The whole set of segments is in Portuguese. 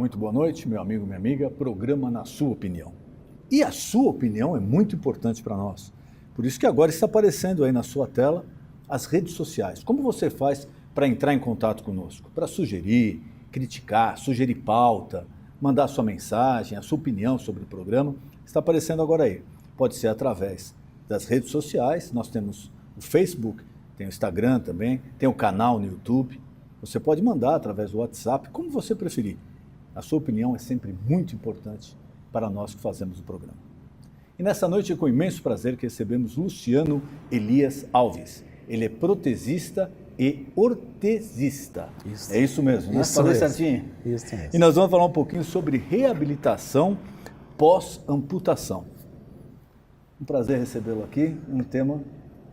Muito boa noite, meu amigo, minha amiga. Programa Na Sua Opinião. E a sua opinião é muito importante para nós. Por isso que agora está aparecendo aí na sua tela as redes sociais. Como você faz para entrar em contato conosco? Para sugerir, criticar, sugerir pauta, mandar sua mensagem, a sua opinião sobre o programa, está aparecendo agora aí. Pode ser através das redes sociais, nós temos o Facebook, tem o Instagram também, tem o canal no YouTube. Você pode mandar através do WhatsApp, como você preferir. A sua opinião é sempre muito importante para nós que fazemos o programa. E nessa noite é com imenso prazer que recebemos Luciano Elias Alves. Ele é protesista e ortesista. Isso. É isso mesmo, né? Isso Falei mesmo. certinho? Isso mesmo. E nós vamos falar um pouquinho sobre reabilitação pós-amputação. Um prazer recebê-lo aqui, um tema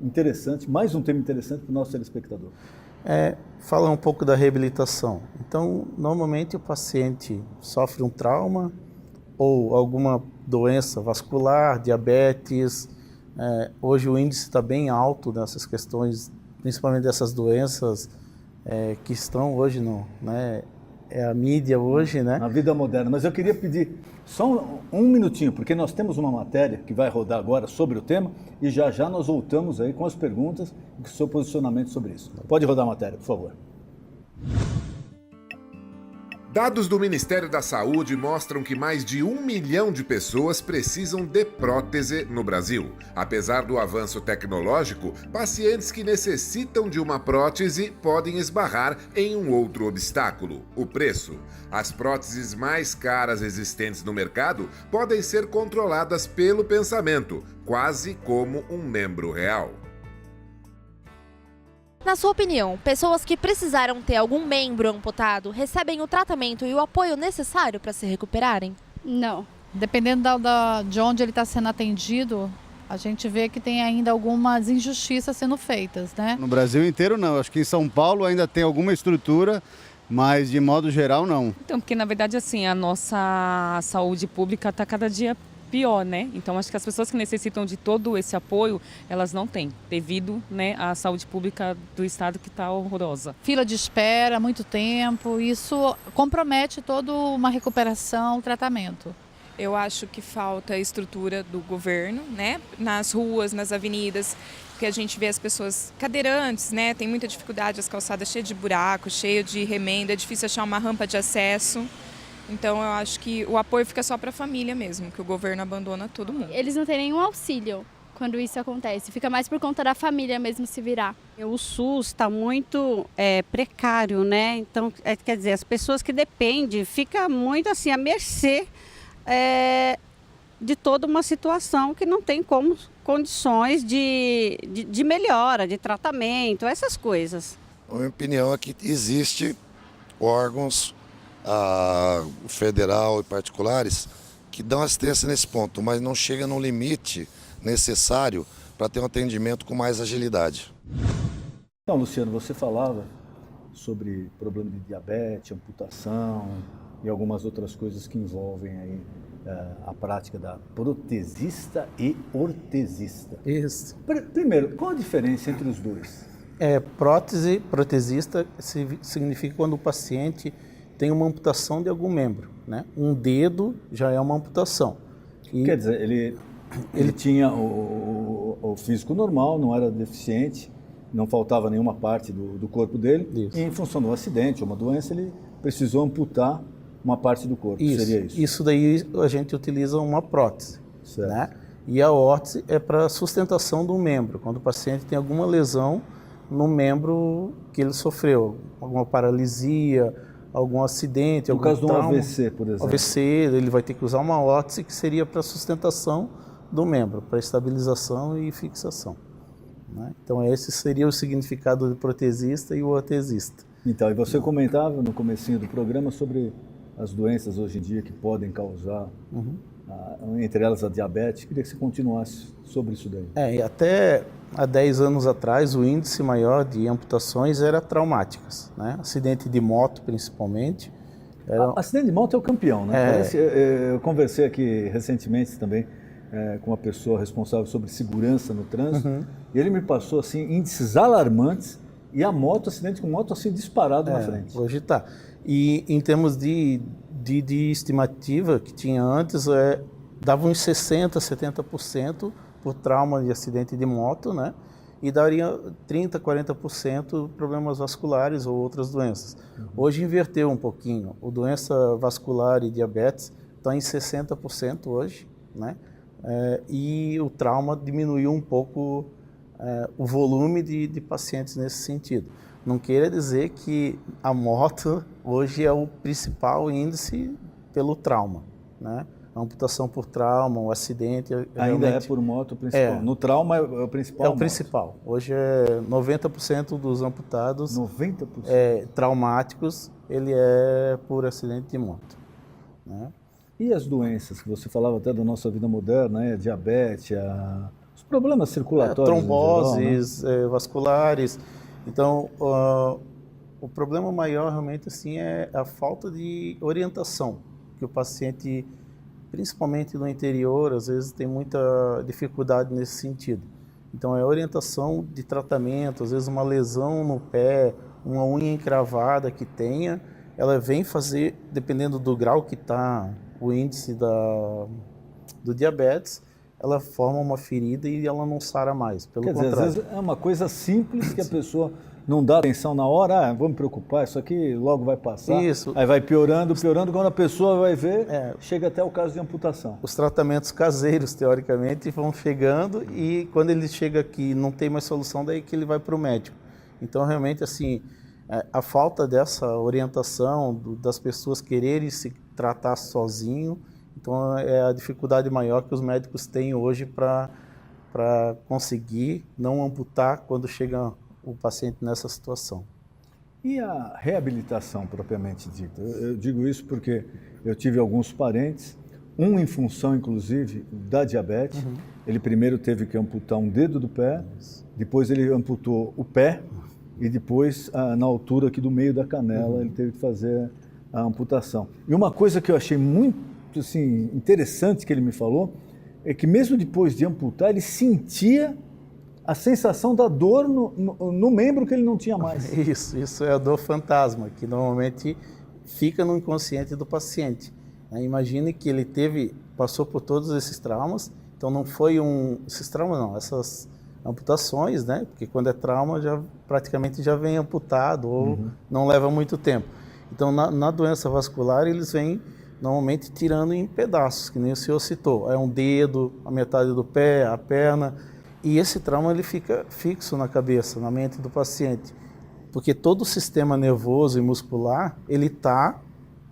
interessante, mais um tema interessante para o nosso telespectador. Fala um pouco da reabilitação. Então, normalmente o paciente sofre um trauma ou alguma doença vascular, diabetes. Hoje o índice está bem alto nessas questões, principalmente dessas doenças que estão hoje a mídia hoje, né? Na vida moderna. Mas eu queria pedir só um minutinho, porque nós temos uma matéria que vai rodar agora sobre o tema e já já nós voltamos aí com as perguntas e com o seu posicionamento sobre isso. Pode rodar a matéria, por favor. Dados do Ministério da Saúde mostram que mais de 1 milhão de pessoas precisam de prótese no Brasil. Apesar do avanço tecnológico, pacientes que necessitam de uma prótese podem esbarrar em um outro obstáculo: o preço. As próteses mais caras existentes no mercado podem ser controladas pelo pensamento, quase como um membro real. Na sua opinião, pessoas que precisaram ter algum membro amputado recebem o tratamento e o apoio necessário para se recuperarem? Não. Dependendo de onde ele está sendo atendido, a gente vê que tem ainda algumas injustiças sendo feitas, né? No Brasil inteiro não, acho que em São Paulo ainda tem alguma estrutura, mas de modo geral não. Então, porque na verdade assim, a nossa saúde pública está cada dia pior, né? Então acho que as pessoas que necessitam de todo esse apoio, elas não têm, devido, né, à saúde pública do estado que está horrorosa. Fila de espera, muito tempo, isso compromete toda uma recuperação, tratamento. Eu acho que falta a estrutura do governo, né? Nas ruas, nas avenidas, porque a gente vê as pessoas cadeirantes, né? Tem muita dificuldade, as calçadas cheias de buracos, cheias de remenda, é difícil achar uma rampa de acesso. Então eu acho que o apoio fica só para a família mesmo, que o governo abandona todo mundo. Eles não têm nenhum auxílio quando isso acontece, fica mais por conta da família mesmo se virar. O SUS está muito precário, né? Então, quer dizer, as pessoas que dependem ficam muito assim à mercê de toda uma situação que não tem condições de melhora, de tratamento, essas coisas. A minha opinião é que existe órgãos federal e particulares que dão assistência nesse ponto, mas não chega no limite necessário para ter um atendimento com mais agilidade. Então, Luciano, você falava sobre problema de diabetes, amputação e algumas outras coisas que envolvem aí a prática da protesista e ortesista. Isso. Primeiro, qual a diferença entre os dois? Protesista significa quando o paciente tem uma amputação de algum membro, né? Um dedo já é uma amputação. Quer dizer, ele tinha o físico normal, não era deficiente, não faltava nenhuma parte do corpo dele. Isso. E em função de um acidente ou uma doença, ele precisou amputar uma parte do corpo. Isso. Seria isso? Isso daí a gente utiliza uma prótese, certo, né? E a órtese é para sustentação do membro, quando o paciente tem alguma lesão no membro que ele sofreu, alguma paralisia, algum acidente, algum trauma. No caso de um AVC, por exemplo. AVC, ele vai ter que usar uma órtese que seria para sustentação do membro, para estabilização e fixação, né? Então esse seria o significado do protesista e o ortesista. Então, e você comentava no comecinho do programa sobre as doenças hoje em dia que podem causar, entre elas a diabetes. Queria que você continuasse sobre isso daí. E até há 10 anos atrás, o índice maior de amputações era traumáticas, né? Acidente de moto, principalmente. Acidente de moto é o campeão, né? Eu conversei aqui recentemente também com uma pessoa responsável sobre segurança no trânsito, e ele me passou assim, índices alarmantes, e a moto, acidente com moto assim disparado na frente. Hoje está. E em termos de de estimativa que tinha antes dava uns 60%, 70% por trauma de acidente de moto, né? E daria 30%, 40% problemas vasculares ou outras doenças. Hoje inverteu um pouquinho. A doença vascular e diabetes está em 60% hoje, né? E o trauma diminuiu um pouco o volume de pacientes nesse sentido. Não queira dizer que a moto hoje é o principal índice pelo trauma, né? A amputação por trauma, o acidente... Ainda é por moto o principal. No trauma é o principal? É o principal. Hoje é 90% dos amputados 90%? Traumáticos, ele é por acidente de moto, né? E as doenças, que você falava até da nossa vida moderna, né? Diabetes, os problemas circulatórios tromboses, em geral, né? Vasculares. Então, o problema maior realmente assim, é a falta de orientação, que o paciente, principalmente no interior, às vezes tem muita dificuldade nesse sentido. Então, é orientação de tratamento, às vezes uma lesão no pé, uma unha encravada que tenha, ela vem fazer, dependendo do grau que está o índice do diabetes, ela forma uma ferida e ela não sara mais, pelo contrário. Dizer, às vezes é uma coisa simples que a pessoa não dá atenção na hora, vou me preocupar, isso aqui logo vai passar. Isso. Aí vai piorando, quando a pessoa vai ver, chega até o caso de amputação. Os tratamentos caseiros, teoricamente, vão chegando e quando ele chega aqui não tem mais solução, daí que ele vai para o médico. Então, realmente, assim, a falta dessa orientação, das pessoas quererem se tratar sozinho, então é a dificuldade maior que os médicos têm hoje para conseguir não amputar quando chega o paciente nessa situação. E a reabilitação propriamente dita? Eu digo isso porque eu tive alguns parentes, um em função inclusive da diabetes. Ele primeiro teve que amputar um dedo do pé, depois ele amputou o pé e depois na altura aqui do meio da canela ele teve que fazer a amputação. E uma coisa que eu achei muito assim, interessante que ele me falou é que mesmo depois de amputar ele sentia a sensação da dor no membro que ele não tinha mais. Isso é a dor fantasma, que normalmente fica no inconsciente do paciente. Imagine que ele passou por todos esses traumas, então não foi esses traumas não, essas amputações, né? Porque quando é trauma praticamente já vem amputado ou não leva muito tempo. Então na doença vascular eles vêm normalmente tirando em pedaços, que nem o senhor citou. É um dedo, a metade do pé, a perna. E esse trauma ele fica fixo na cabeça, na mente do paciente. Porque todo o sistema nervoso e muscular, ele está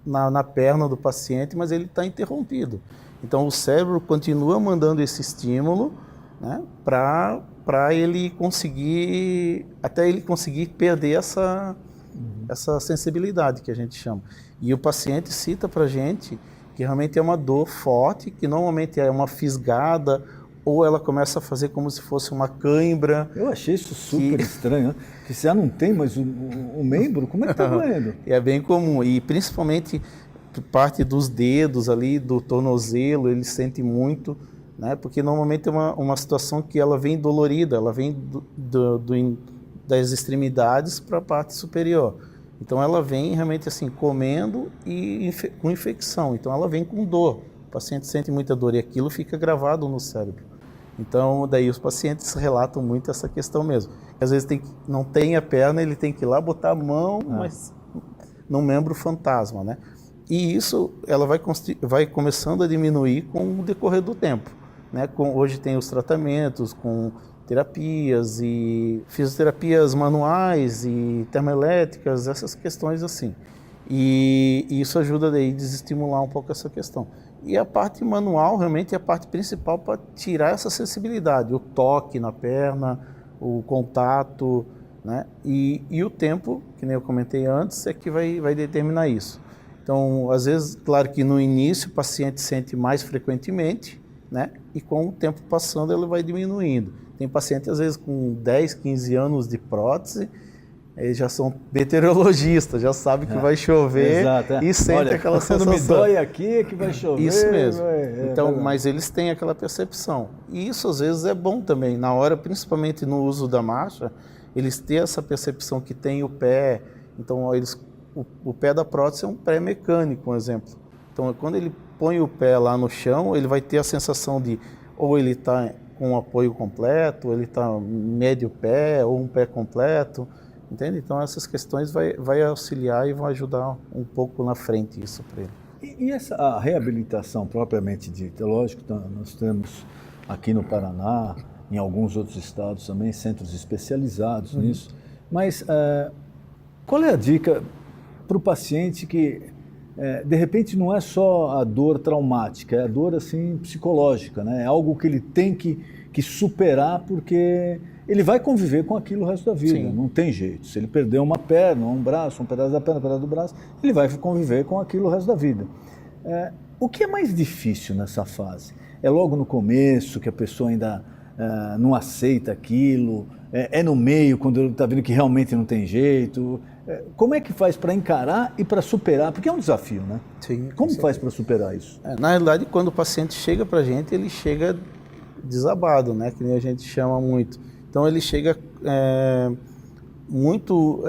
na perna do paciente, mas ele está interrompido. Então o cérebro continua mandando esse estímulo, né, para ele conseguir, até ele conseguir perder essa sensibilidade que a gente chama. E o paciente cita para a gente que realmente é uma dor forte, que normalmente é uma fisgada, ou ela começa a fazer como se fosse uma cãibra. Eu achei isso super estranho, né? Que se já não tem mais o membro, como é que está doendo? É bem comum, e principalmente parte dos dedos ali, do tornozelo, ele sente muito, né? Porque normalmente é uma situação que ela vem dolorida, ela vem das extremidades para a parte superior. Então ela vem realmente assim, comendo e com infecção, então ela vem com dor. O paciente sente muita dor e aquilo fica gravado no cérebro. Então daí os pacientes relatam muito essa questão mesmo. Às vezes não tem a perna, ele tem que ir lá botar a mão, mas num membro fantasma, né? E isso ela vai começando a diminuir com o decorrer do tempo, né? Hoje tem os tratamentos com terapias e fisioterapias manuais e termoelétricas, essas questões assim. E isso ajuda daí a desestimular um pouco essa questão. E a parte manual realmente é a parte principal para tirar essa sensibilidade, o toque na perna, o contato, né? E o tempo, que nem eu comentei antes, é que vai determinar isso. Então, às vezes, claro que no início o paciente sente mais frequentemente, né? E com o tempo passando ele vai diminuindo. Tem paciente, às vezes, com 10, 15 anos de prótese, eles já são meteorologistas, já sabem que vai chover. Exato, e sentem aquela sensação. Quando me dói aqui é que vai chover. Isso mesmo. Então, mas eles têm aquela percepção. E isso, às vezes, é bom também. Na hora, principalmente no uso da marcha, eles têm essa percepção que tem o pé. Então, eles o pé da prótese é um pé mecânico, por exemplo. Então, quando ele põe o pé lá no chão, ele vai ter a sensação de ou ele está com um apoio completo, ou ele está médio pé, ou um pé completo, entende? Então, essas questões vai auxiliar e vão ajudar um pouco na frente isso para ele. E a reabilitação propriamente dita, lógico, nós temos aqui no Paraná, em alguns outros estados também, centros especializados nisso, mas qual é a dica para o paciente que, de repente, não é só a dor traumática, é a dor assim, psicológica, né? É algo que ele tem que superar porque ele vai conviver com aquilo o resto da vida, Sim. não tem jeito. Se ele perder uma perna, um braço, um pedaço da perna, um pedaço do braço, ele vai conviver com aquilo o resto da vida. O que é mais difícil nessa fase? É logo no começo, que a pessoa ainda não aceita aquilo? É no meio, quando ele está vendo que realmente não tem jeito? Como é que faz para encarar e para superar? Porque é um desafio, né? Sim, Como faz para superar isso? Na realidade, quando o paciente chega para a gente, ele chega desabado, né? Que nem a gente chama muito. Então, ele chega muito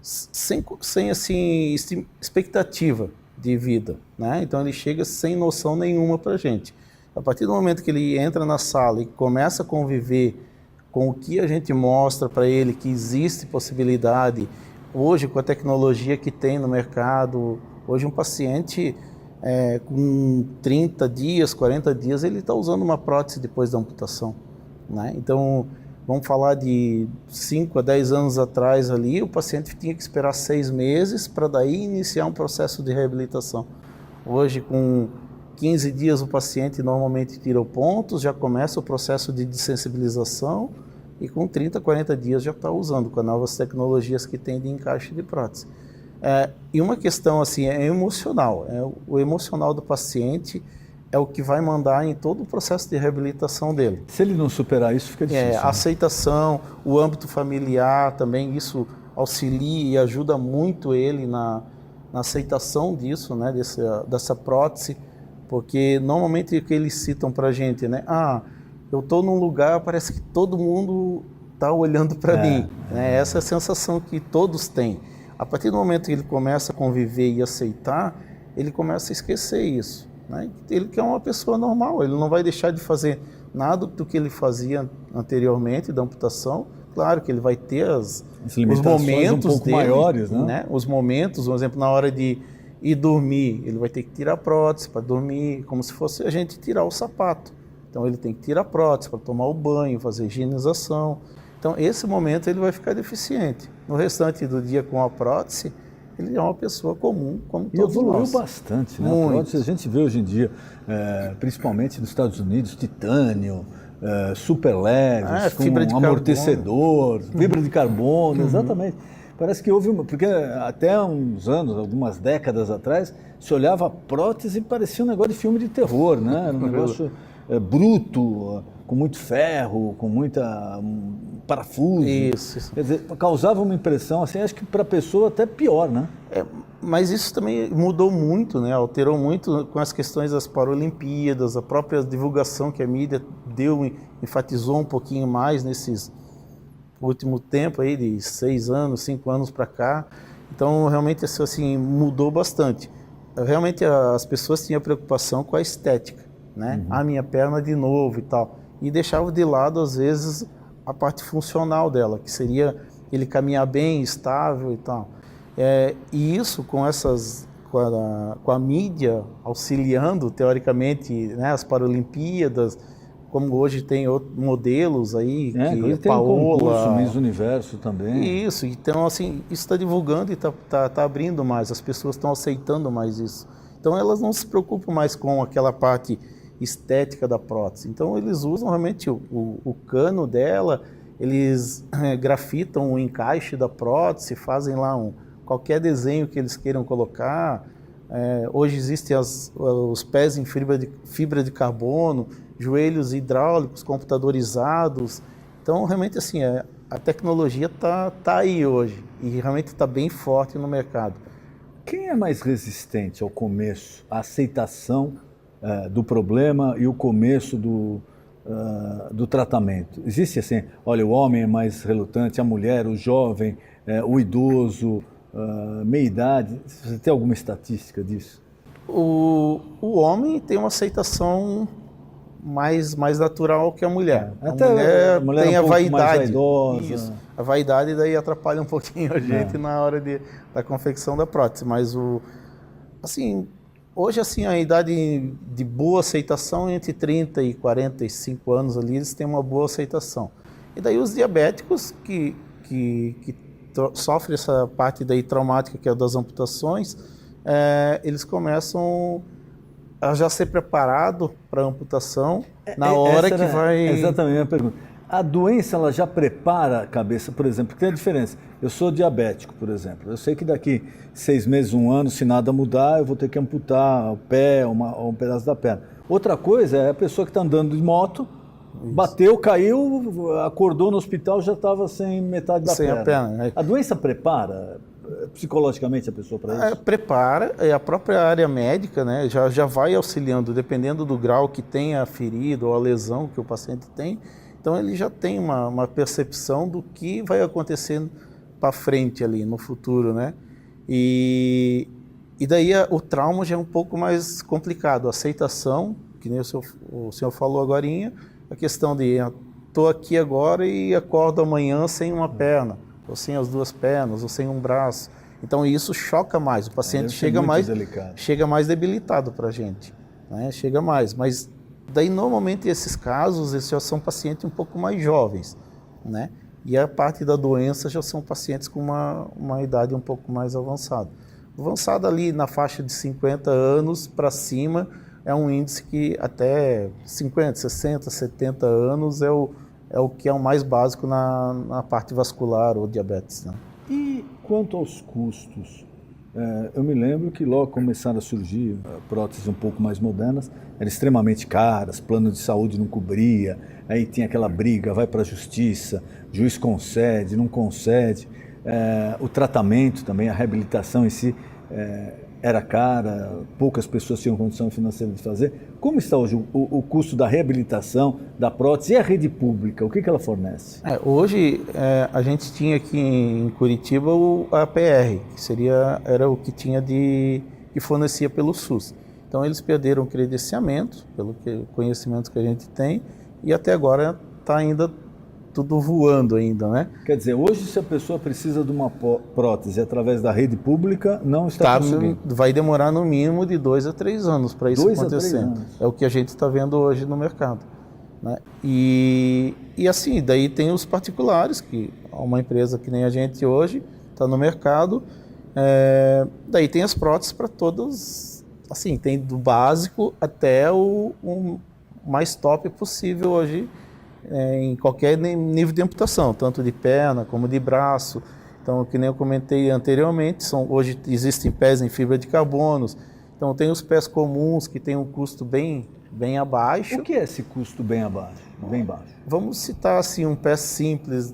sem assim, expectativa de vida, né? Então, ele chega sem noção nenhuma para a gente. A partir do momento que ele entra na sala e começa a conviver com o que a gente mostra para ele, que existe possibilidade, hoje com a tecnologia que tem no mercado, hoje um paciente com 30 dias, 40 dias, ele está usando uma prótese depois da amputação, né? Então, vamos falar de 5 a 10 anos atrás ali, o paciente tinha que esperar 6 meses para daí iniciar um processo de reabilitação. Hoje, com 15 dias, o paciente normalmente tira pontos, já começa o processo de desensibilização e com 30, 40 dias já está usando com as novas tecnologias que tem de encaixe de prótese. E uma questão assim, é emocional, o emocional do paciente é o que vai mandar em todo o processo de reabilitação dele. Se ele não superar isso, fica difícil. A aceitação, o âmbito familiar também, isso auxilia e ajuda muito ele na aceitação disso, né, dessa prótese, porque normalmente o que eles citam para a gente, né, eu estou num lugar, parece que todo mundo está olhando para mim. Essa é a sensação que todos têm. A partir do momento que ele começa a conviver e aceitar, ele começa a esquecer isso, né? Ele que é uma pessoa normal, ele não vai deixar de fazer nada do que ele fazia anteriormente da amputação. Claro que ele vai ter os momentos um pouco dele, maiores, né? Os momentos, por exemplo, na hora de ir dormir, ele vai ter que tirar a prótese para dormir, como se fosse a gente tirar o sapato. Então ele tem que tirar a prótese para tomar o banho, fazer higienização. Então esse momento ele vai ficar deficiente. No restante do dia com a prótese, ele é uma pessoa comum, como todos nós. E evoluiu bastante, né? A prótese, a gente vê hoje em dia, principalmente nos Estados Unidos, titânio, super leves, com fibra de amortecedor, fibra de carbono, exatamente. Parece que houve porque até uns anos, algumas décadas atrás, se olhava a prótese e parecia um negócio de filme de terror, né? Era um negócio bruto, com muito ferro, com muita parafuso. Isso. Quer dizer, causava uma impressão, assim, acho que para a pessoa até pior, né? Mas isso também mudou muito, né? Alterou muito com as questões das Paralimpíadas, a própria divulgação que a mídia enfatizou um pouquinho mais nesses último tempo aí de 6 anos, 5 anos para cá. Então, realmente, assim, mudou bastante. Realmente, as pessoas tinham preocupação com a estética, né? A minha perna de novo e tal. E deixavam de lado, às vezes, a parte funcional dela, que seria ele caminhar bem, estável e tal. E isso, com a mídia auxiliando, teoricamente, né, as Paralimpíadas, como hoje tem outros modelos aí, que tem Paola, um concurso, Miss Universo também. Isso, então assim, isso está divulgando e está abrindo mais, as pessoas estão aceitando mais isso. Então elas não se preocupam mais com aquela parte estética da prótese. Então eles usam realmente o cano dela, eles grafitam o encaixe da prótese, fazem lá qualquer desenho que eles queiram colocar. Hoje existem os pés em fibra de carbono, joelhos hidráulicos computadorizados. Então, realmente, assim, a tecnologia tá aí hoje e realmente está bem forte no mercado. Quem é mais resistente ao começo, à aceitação do problema e o começo do tratamento? Existe assim, olha, o homem é mais relutante, a mulher, o jovem, o idoso, meia-idade? Você tem alguma estatística disso? O homem tem uma aceitação mais natural que a mulher. Até a mulher tem tem um a pouco mais vaidade. vaidosa. Isso. A vaidade daí atrapalha um pouquinho a gente na hora da confecção da prótese. Mas hoje assim, a idade de boa aceitação é entre 30 e 45 anos ali, eles têm uma boa aceitação. E daí os diabéticos que sofrem essa parte daí traumática, que é das amputações, eles começam a já ser preparado para a amputação na hora que vai... Exatamente a minha pergunta. A doença, ela já prepara a cabeça, por exemplo, porque tem a diferença. Eu sou diabético, por exemplo. Eu sei que daqui 6 meses, 1 ano, se nada mudar, eu vou ter que amputar o pé, um pedaço da perna. Outra coisa é a pessoa que está andando de moto, bateu, caiu, acordou no hospital, já estava sem metade da perna. Sem a perna. A doença prepara psicologicamente a pessoa para isso? Prepara, a própria área médica, né, já vai auxiliando, dependendo do grau que tem a ferida ou a lesão que o paciente tem. Então ele já tem uma percepção do que vai acontecendo para frente ali no futuro, né? E daí o trauma já é um pouco mais complicado. A aceitação, que nem o senhor falou agorinha, a questão de estou aqui agora e acordo amanhã sem uma perna, ou sem as 2 pernas, ou sem um braço. Então isso choca mais, o paciente chega mais debilitado para a gente, né? Chega mais, mas daí normalmente esses casos já são pacientes um pouco mais jovens, né? E a parte da doença já são pacientes com uma idade um pouco mais avançada. Avançada ali na faixa de 50 anos para cima é um índice que até 50, 60, 70 anos é o que é o mais básico na parte vascular ou diabetes, né? E quanto aos custos? Eu me lembro que logo começaram a surgir próteses um pouco mais modernas, eram extremamente caras, plano de saúde não cobria, aí tinha aquela briga, vai para a justiça, juiz concede, não concede. O tratamento também, a reabilitação em si era cara, poucas pessoas tinham condição financeira de fazer. Como está hoje o custo da reabilitação, da prótese e a rede pública? O que ela fornece? Hoje a gente tinha aqui em Curitiba a APR, que era o que tinha que fornecia pelo SUS. Então eles perderam o credenciamento, pelo conhecimento que a gente tem, e até agora está ainda tudo voando ainda, né? Quer dizer, hoje se a pessoa precisa de uma prótese através da rede pública, não está conseguindo. Vai demorar no mínimo de 2 a 3 anos para isso acontecer. É o que a gente está vendo hoje no mercado, né? E assim, daí tem os particulares, que uma empresa que nem a gente hoje está no mercado, daí tem as próteses para todos, assim, tem do básico até o mais top possível hoje, em qualquer nível de amputação, tanto de perna como de braço. Então, que nem eu comentei anteriormente, hoje existem pés em fibra de carbono. Então, tem os pés comuns que tem um custo bem abaixo. O que é esse custo bem abaixo? Bem baixo? Vamos citar assim um pé simples,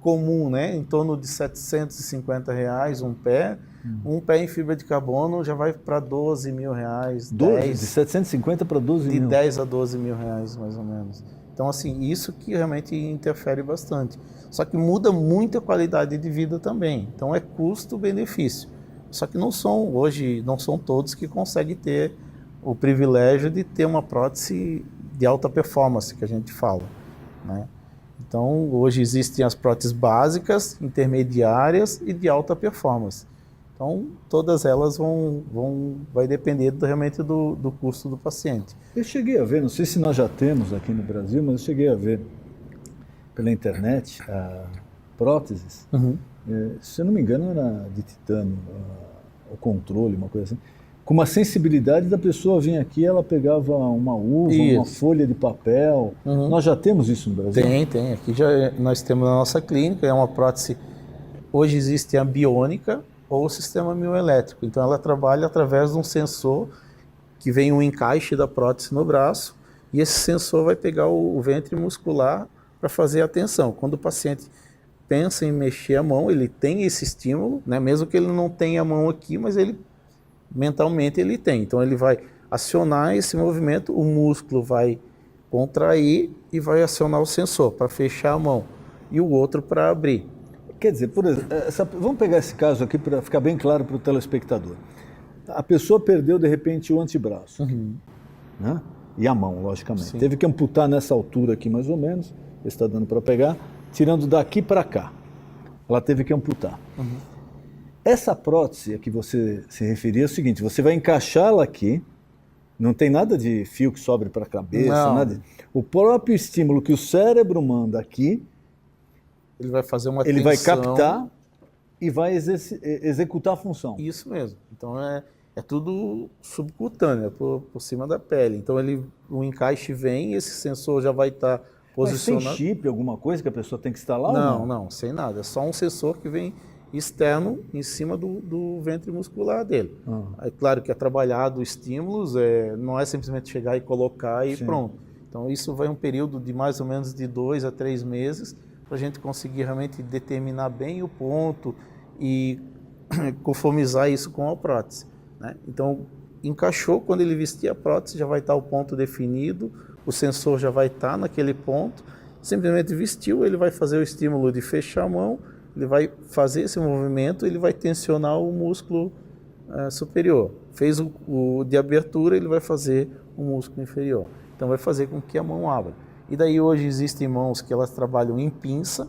comum, né? Em torno de R$750 um pé. Um pé em fibra de carbono já vai para R$12 mil. De 750 para 12 mil? De 10 a 12 mil reais, mais ou menos. Então, assim, isso que realmente interfere bastante. Só que muda muito a qualidade de vida também. Então, é custo-benefício. Só que hoje não são todos que conseguem ter o privilégio de ter uma prótese de alta performance, que a gente fala, né? Então, hoje existem as próteses básicas, intermediárias e de alta performance. Então, todas elas vai depender realmente do custo do paciente. Eu cheguei a ver, não sei se nós já temos aqui no Brasil, mas eu cheguei a ver pela internet próteses. Se eu não me engano, era de titânio, o controle, uma coisa assim. Com uma sensibilidade da pessoa vir aqui, ela pegava uma uva, uma folha de papel. Nós já temos isso no Brasil? Tem. Aqui nós temos na nossa clínica, é uma prótese. Hoje existe a biônica, ou o sistema mioelétrico. Então ela trabalha através de um sensor que vem um encaixe da prótese no braço, e esse sensor vai pegar o ventre muscular para fazer a tensão. Quando o paciente pensa em mexer a mão, ele tem esse estímulo, né? Mesmo que ele não tenha a mão aqui, mas mentalmente ele tem. Então ele vai acionar esse movimento, o músculo vai contrair e vai acionar o sensor para fechar a mão e o outro para abrir. Quer dizer, por exemplo, vamos pegar esse caso aqui para ficar bem claro para o telespectador. A pessoa perdeu, de repente, o antebraço, né? E a mão, logicamente. Sim. Teve que amputar nessa altura aqui, mais ou menos, está dando para pegar, tirando daqui para cá. Ela teve que amputar. Essa prótese a que você se referia é o seguinte, você vai encaixá-la aqui, não tem nada de fio que sobe para a cabeça, Não. nada. O próprio estímulo que o cérebro manda aqui, Ele vai fazer uma ele vai tensão. captar e vai executar a função. Isso mesmo. Então é tudo subcutâneo, por cima da pele. Então o encaixe vem, esse sensor já vai estar posicionado. Mas tem chip, alguma coisa que a pessoa tem que instalar? Não, sem nada. É só um sensor que vem externo em cima do ventre muscular dele. É claro que é trabalhado estímulos, não é simplesmente chegar e colocar e pronto. Então isso vai um período de mais ou menos de 2 a 3 meses para a gente conseguir realmente determinar bem o ponto e conformizar isso com a prótese, né? Então encaixou, quando ele vestir a prótese já vai estar o ponto definido, o sensor já vai estar naquele ponto, simplesmente vestiu, ele vai fazer o estímulo de fechar a mão, ele vai fazer esse movimento, ele vai tensionar o músculo superior. Fez o de abertura, ele vai fazer o músculo inferior. Então vai fazer com que a mão abra. E daí hoje existem mãos que elas trabalham em pinça,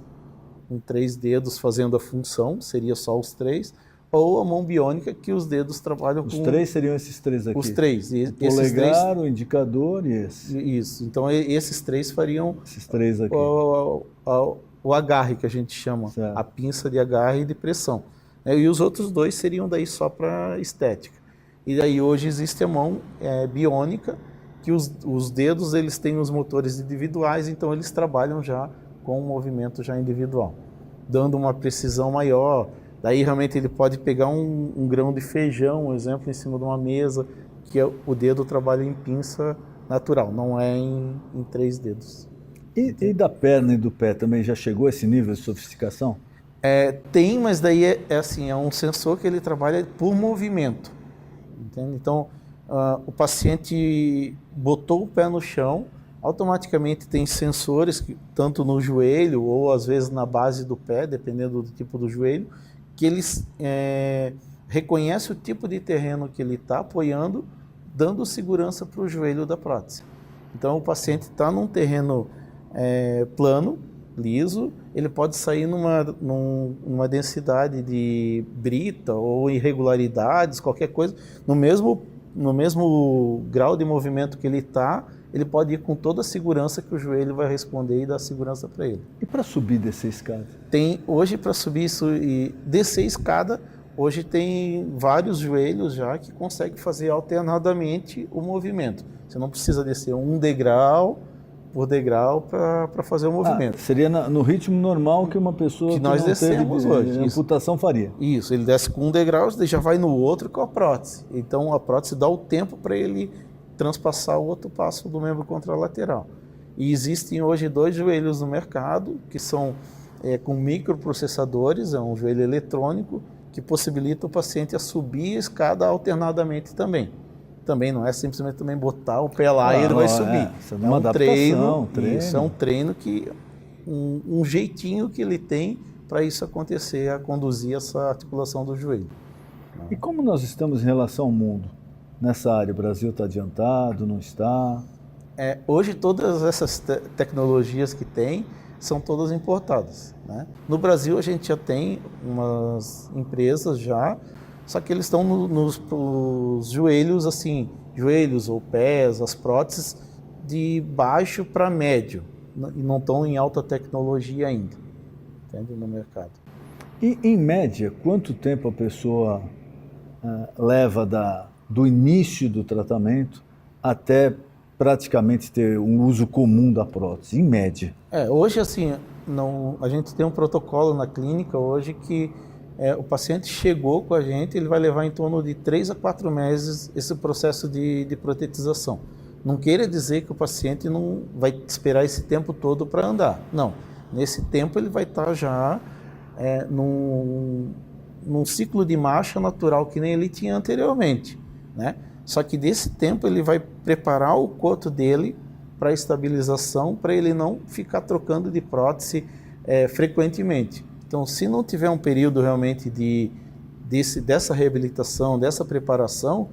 com 3 dedos fazendo a função, seria só os 3, ou a mão biônica que os dedos trabalham com... Os 3 seriam esses 3 aqui? Os 3. O polegar, o indicador e esse. Isso. Então esses 3 fariam... Esses 3 aqui. O agarre, que a gente chama, a pinça de agarre e de pressão. E os outros 2 seriam daí só para estética. E daí hoje existe a mão biônica, que os dedos eles têm os motores individuais, então eles trabalham já com um movimento já individual, dando uma precisão maior. Daí realmente ele pode pegar um grão de feijão, um exemplo, em cima de uma mesa, que o dedo trabalha em pinça natural, não é em 3 dedos. E da perna e do pé também já chegou a esse nível de sofisticação? Tem, mas daí é um sensor que ele trabalha por movimento, entende? Então, o paciente botou o pé no chão, automaticamente tem sensores, tanto no joelho ou às vezes na base do pé, dependendo do tipo do joelho, que eles reconhecem o tipo de terreno que ele está apoiando, dando segurança para o joelho da prótese. Então, o paciente está num terreno plano, liso, ele pode sair numa densidade de brita ou irregularidades, qualquer coisa, no mesmo grau de movimento que ele está, ele pode ir com toda a segurança que o joelho vai responder e dar segurança para ele. E para subir e descer a escada? Hoje, para subir isso e descer a escada, hoje tem vários joelhos já que conseguem fazer alternadamente o movimento. Você não precisa descer um degrau por degrau para fazer o movimento. Seria no ritmo normal que uma pessoa que nós descemos hoje. Amputação faria. Isso, ele desce com um degrau, já vai no outro com a prótese. Então a prótese dá o tempo para ele transpassar o outro passo do membro contralateral. E existem hoje 2 joelhos no mercado que são com microprocessadores, é um joelho eletrônico que possibilita o paciente a subir a escada alternadamente também. Também não é simplesmente também botar o pé lá e ele vai subir. É um treino. Isso é um treino que um jeitinho que ele tem para isso acontecer, a conduzir essa articulação do joelho. E como nós estamos em relação ao mundo nessa área? O Brasil está adiantado, não está? Hoje todas essas tecnologias que tem são todas importadas, né? No Brasil a gente já tem umas empresas já, só que eles estão nos joelhos, assim, joelhos ou pés, as próteses de baixo para médio, e não estão em alta tecnologia ainda, entende, no mercado. E, em média, quanto tempo a pessoa leva do início do tratamento até praticamente ter um uso comum da prótese, em média? Hoje, assim, a gente tem um protocolo na clínica hoje que o paciente chegou com a gente, ele vai levar em torno de 3 a 4 meses esse processo de protetização. Não queira dizer que o paciente não vai esperar esse tempo todo para andar. Não. Nesse tempo ele vai estar já num ciclo de marcha natural que nem ele tinha anteriormente, né? Só que desse tempo ele vai preparar o coto dele para estabilização, para ele não ficar trocando de prótese frequentemente. Então, se não tiver um período realmente dessa reabilitação, dessa preparação,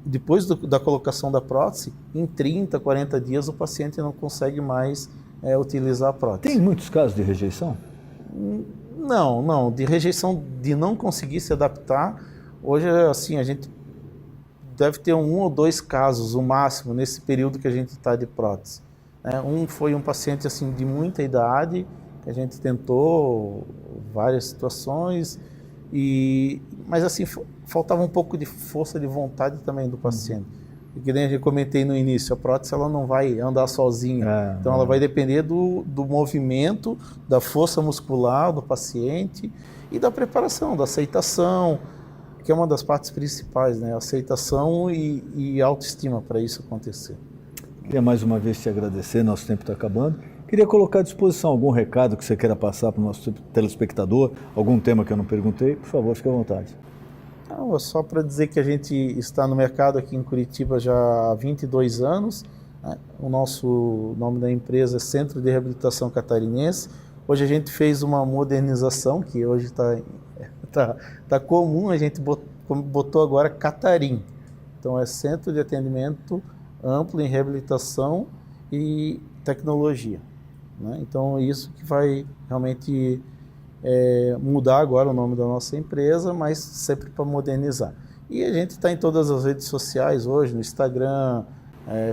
depois da colocação da prótese, em 30, 40 dias o paciente não consegue mais utilizar a prótese. Tem muitos casos de rejeição? Não, de rejeição, de não conseguir se adaptar. Hoje, assim, a gente deve ter 1 ou 2 casos, o máximo, nesse período que a gente está de prótese. Um foi um paciente assim, de muita idade, que a gente tentou várias situações, mas assim, faltava um pouco de força de vontade também do paciente. Porque nem eu comentei no início, a prótese ela não vai andar sozinha, então ela vai depender do movimento, da força muscular do paciente e da preparação, da aceitação, que é uma das partes principais, né? Aceitação e autoestima para isso acontecer. Queria mais uma vez te agradecer, nosso tempo está acabando. Queria colocar à disposição algum recado que você queira passar para o nosso telespectador, algum tema que eu não perguntei, por favor, fique à vontade. Não, só para dizer que a gente está no mercado aqui em Curitiba já há 22 anos, né? O nome da empresa é Centro de Reabilitação Catarinense. Hoje a gente fez uma modernização, que hoje tá comum, a gente botou agora Catarim. Então é Centro de Atendimento Amplo em Reabilitação e Tecnologia, né? Então isso que vai realmente mudar agora o nome da nossa empresa, mas sempre para modernizar. E a gente está em todas as redes sociais hoje, no Instagram,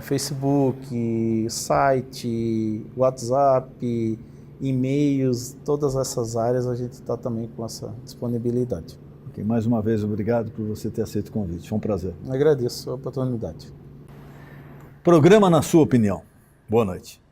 Facebook, site, WhatsApp, e-mails, todas essas áreas a gente está também com essa disponibilidade. Okay, mais uma vez, obrigado por você ter aceito o convite, foi um prazer. Agradeço a oportunidade. Programa Na Sua Opinião. Boa noite.